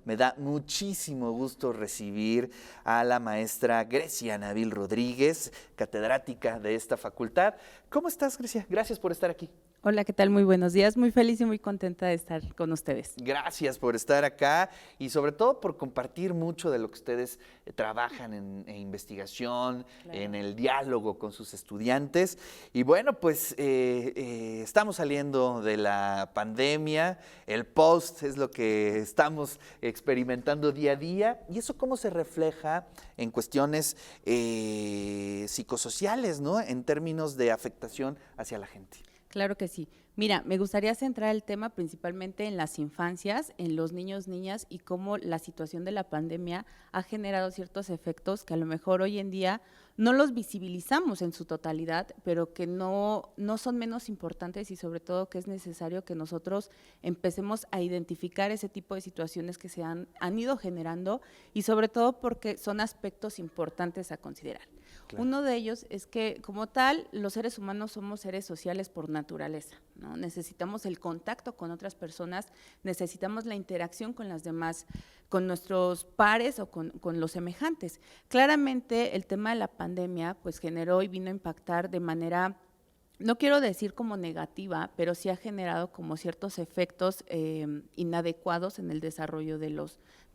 Me da muchísimo gusto recibir a la maestra Grecia Nabil Rodríguez, catedrática de esta facultad. ¿Cómo estás, Grecia? Gracias por estar aquí. Hola, ¿qué tal? Muy buenos días. Muy feliz y muy contenta de estar con ustedes. Gracias por estar acá y sobre todo por compartir mucho de lo que ustedes trabajan en investigación, Claro. en el diálogo con sus estudiantes. Y bueno, pues estamos saliendo de la pandemia, el post es lo que estamos experimentando día a día. ¿Y eso cómo se refleja en cuestiones psicosociales, ¿no? En términos de afectación hacia la gente? Claro que sí. Mira, me gustaría centrar el tema principalmente en las infancias, en los niños, niñas y cómo la situación de la pandemia ha generado ciertos efectos que a lo mejor hoy en día no los visibilizamos en su totalidad, pero que no son menos importantes y sobre todo que es necesario que nosotros empecemos a identificar ese tipo de situaciones que se han ido generando y sobre todo porque son aspectos importantes a considerar. Claro. Uno de ellos es que, como tal, los seres humanos somos seres sociales por naturaleza, ¿no? Necesitamos el contacto con otras personas, necesitamos la interacción con las demás, con nuestros pares o con los semejantes. Claramente, el tema de la pandemia, pues generó y vino a impactar de manera, no quiero decir como negativa, pero sí ha generado como ciertos efectos inadecuados en el desarrollo de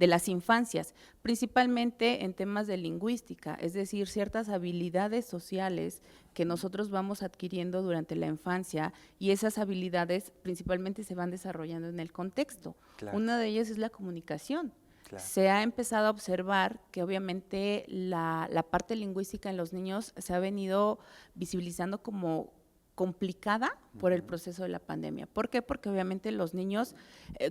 las infancias, principalmente en temas de lingüística, es decir, ciertas habilidades sociales que nosotros vamos adquiriendo durante la infancia y esas habilidades principalmente se van desarrollando en el contexto. Claro. Una de ellas es la comunicación. Claro. Se ha empezado a observar que obviamente la parte lingüística en los niños se ha venido visibilizando como complicada por el proceso de la pandemia. ¿Por qué? Porque obviamente los niños,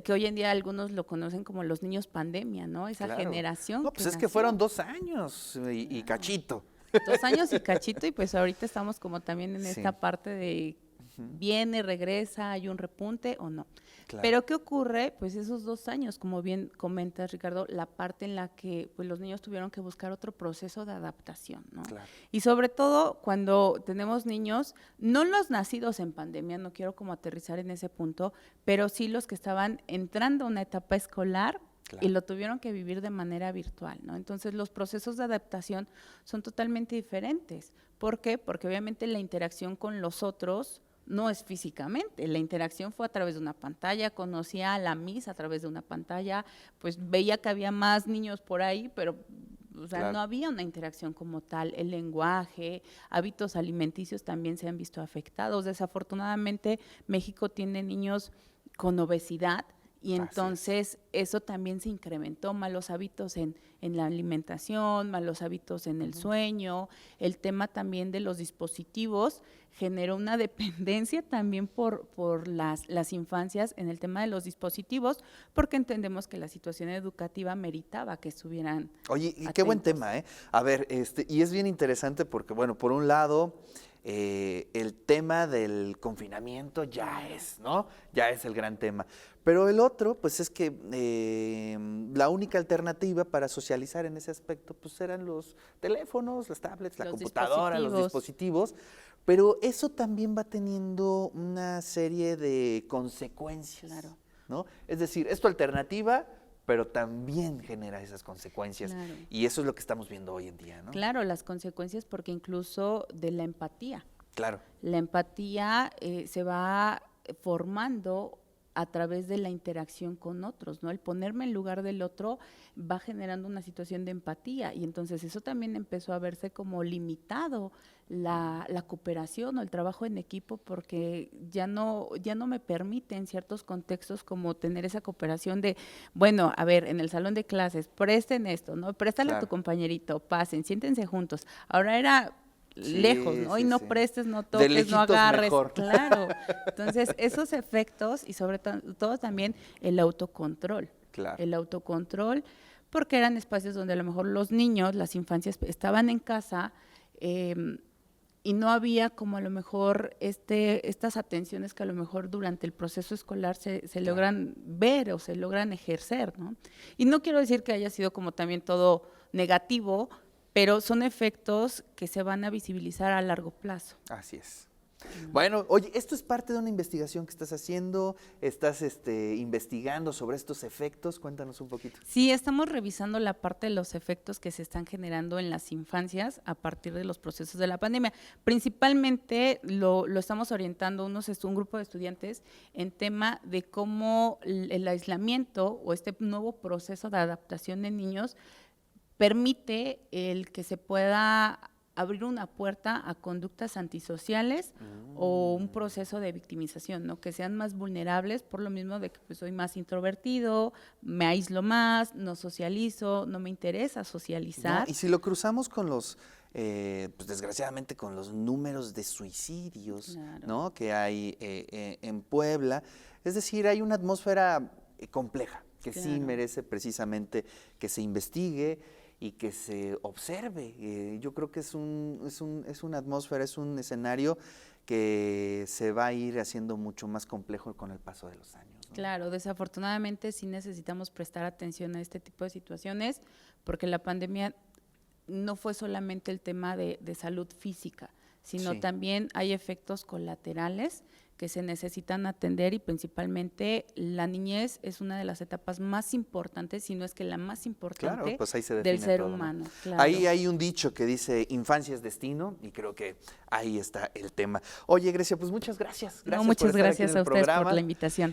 que hoy en día algunos lo conocen como los niños pandemia, ¿no? Esa Claro. generación. No, pues es que nació. fueron 2 años y cachito. 2 años y cachito, y pues ahorita estamos como también en Sí. esta parte de viene, regresa, hay un repunte o no. Claro. Pero ¿qué ocurre? Pues esos 2 años, como bien comentas, Ricardo, la parte en la que pues los niños tuvieron que buscar otro proceso de adaptación, ¿no? Claro. Y sobre todo cuando tenemos niños, no los nacidos en pandemia, no quiero como aterrizar en ese punto, pero sí los que estaban entrando a una etapa escolar. Claro. Y lo tuvieron que vivir de manera virtual, ¿no? Entonces los procesos de adaptación son totalmente diferentes. ¿Por qué? Porque obviamente la interacción con los otros no es físicamente, la interacción fue a través de una pantalla, conocía a la Miss a través de una pantalla, pues veía que había más niños por ahí, pero o sea, Claro. no había una interacción como tal. El lenguaje, hábitos alimenticios también se han visto afectados. Desafortunadamente, México tiene niños con obesidad y entonces eso también se incrementó, malos hábitos en la alimentación, malos hábitos en el sueño, el tema también de los dispositivos generó una dependencia también por las infancias en el tema de los dispositivos, porque entendemos que la situación educativa meritaba que estuvieran Oye, y atentos. qué buen tema, ¿eh? A ver, y es bien interesante porque, bueno, por un lado, el tema del confinamiento ya es, ¿no? Ya es el gran tema. Pero el otro, pues es que la única alternativa para socializar en ese aspecto, pues eran los teléfonos, las tablets, la Los computadora, los dispositivos. Pero eso también va teniendo una serie de consecuencias, Claro. ¿no? Es decir, es tu alternativa, pero también genera esas consecuencias. Claro. Y eso es lo que estamos viendo hoy en día, ¿no? Claro, las consecuencias porque incluso de la empatía. Claro. La empatía se va formando a través de la interacción con otros, ¿no? El ponerme en lugar del otro va generando una situación de empatía y entonces eso también empezó a verse como limitado la cooperación o el trabajo en equipo porque ya no me permite en ciertos contextos como tener esa cooperación de, bueno, a ver, en el salón de clases, presten esto, ¿no? Préstale a tu compañerito, pasen, siéntense juntos. Ahora era lejos, ¿no? Y no prestes, no toques, no agarres. Mejor. Claro. Entonces, esos efectos y sobre todo también el autocontrol. Claro. El autocontrol, porque eran espacios donde a lo mejor los niños, las infancias estaban en casa y no había como a lo mejor estas atenciones que a lo mejor durante el proceso escolar se logran ver o se logran ejercer, ¿no? Y no quiero decir que haya sido como también todo negativo, pero son efectos que se van a visibilizar a largo plazo. Así es. Bueno, oye, esto es parte de una investigación que estás haciendo, estás investigando sobre estos efectos, cuéntanos un poquito. Sí, estamos revisando la parte de los efectos que se están generando en las infancias a partir de los procesos de la pandemia. Principalmente lo estamos orientando un grupo de estudiantes en tema de cómo el aislamiento o este nuevo proceso de adaptación de niños permite el que se pueda abrir una puerta a conductas antisociales o un proceso de victimización, ¿no? Que sean más vulnerables por lo mismo de que pues, soy más introvertido, me aíslo más, no socializo, no me interesa socializar. No, y si lo cruzamos con los, pues desgraciadamente con los números de suicidios, Claro. ¿no? Que hay en Puebla, es decir, hay una atmósfera compleja que sí Claro. merece precisamente que se investigue y que se observe. Yo creo que es una atmósfera, es un escenario que se va a ir haciendo mucho más complejo con el paso de los años, ¿no? Claro, desafortunadamente sí necesitamos prestar atención a este tipo de situaciones porque la pandemia no fue solamente el tema de salud física, sino Sí. también hay efectos colaterales que se necesitan atender y principalmente la niñez es una de las etapas más importantes, si no es que la más importante Claro, pues ahí se del define ser todo, ¿no? humano. Claro. Ahí hay un dicho que dice, infancia es destino, y creo que ahí está el tema. Oye, Grecia, pues muchas gracias. No, Gracias por muchas estar aquí en gracias el a ustedes por programa. la invitación.